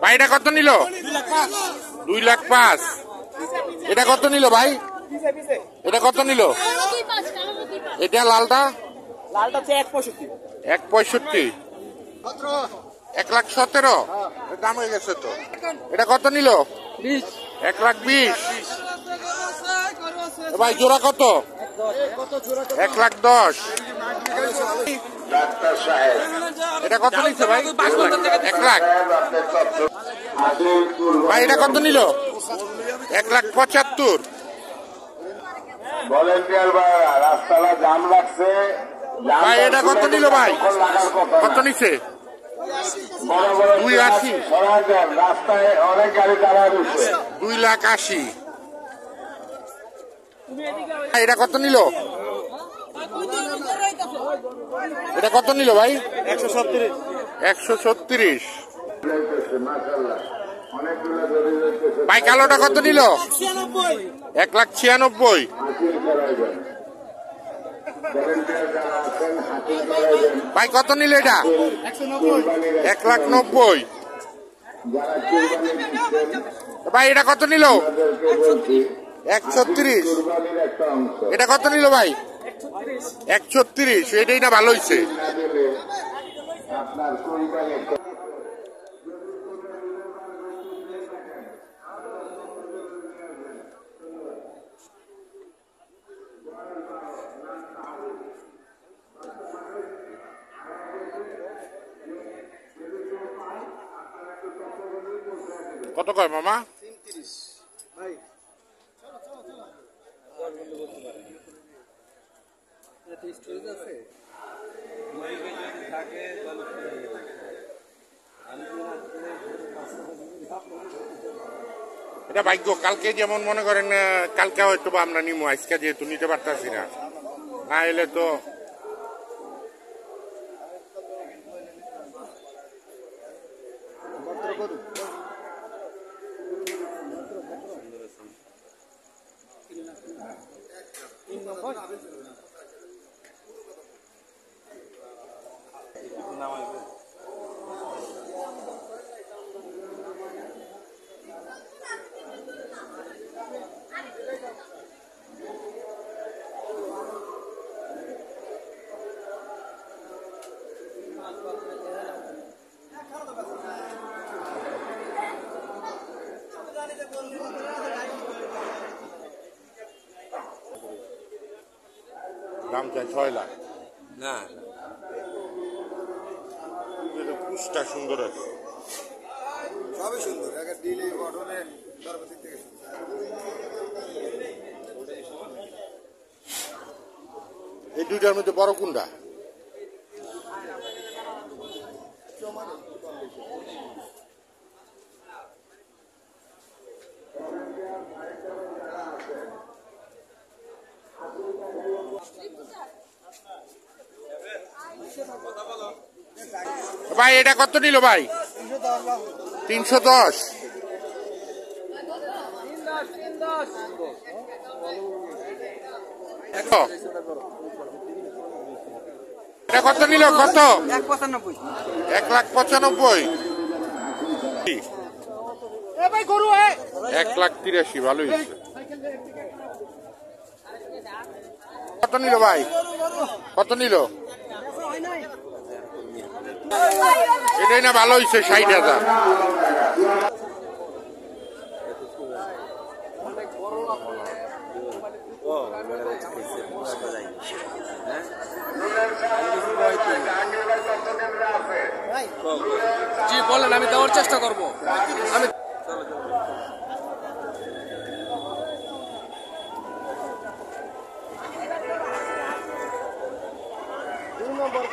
ভাই এটা কত নিল? 2,05,000। এটা কত নিল ভাই? এটা কত নিল? এটা লালটা? লালটা হচ্ছে 1.65। 1.65। 1,17,000 দাম হয়ে গেছে তো। এটা কত নিল? 1,20,000। ভাই জোড়া কত? 1,10,000। এটা কত নিচ্ছে ভাই? 1,00,000। ভাই এটা কত নিল? 1,75,000। রাস্তাটা জাম লাগছে। ভাই এটা কত নিল ভাই? কত নিচ্ছে? 2,80,000। রাস্তায় অনেক গাড়ি দাঁড়া রয়েছে। 2,80,000। এটা কত নিল? এটা কত নিল ভাই? 137। ভাই কালোটা কত নিল? 1,96,000। ভাই কত নিল এটা? 1,90,000। ভাই এটা কত নিল? 136। এটা কত নিল ভাই? 136। এটাই না ভালো হয়েছে। কত কয় মামা? 33 ভাই। এটা ভাগ্য। কালকে যেমন মনে করেন কালকে হয়তো বা আমরা নিমো, আজকে যেহেতু নিতে পারতাছি না, না এলে তো দাম চাই 6 লাখ। না কুচটা সুন্দর আছে, সবই সুন্দর। দিলে গঠনে সর্বদিক থেকে এই দুইটার মধ্যে বড় কোনটা? ভাই এটা কত নিল ভাই? 310। এটা কত নিল? কত? 1,95,000। 1,83,000। ভালোই। কত নিল ভাই? কত নিল? এটাই না ভালো হয়েছে 60,000। জি বলেন, আমি দেওয়ার চেষ্টা করবো। আমি নম্বর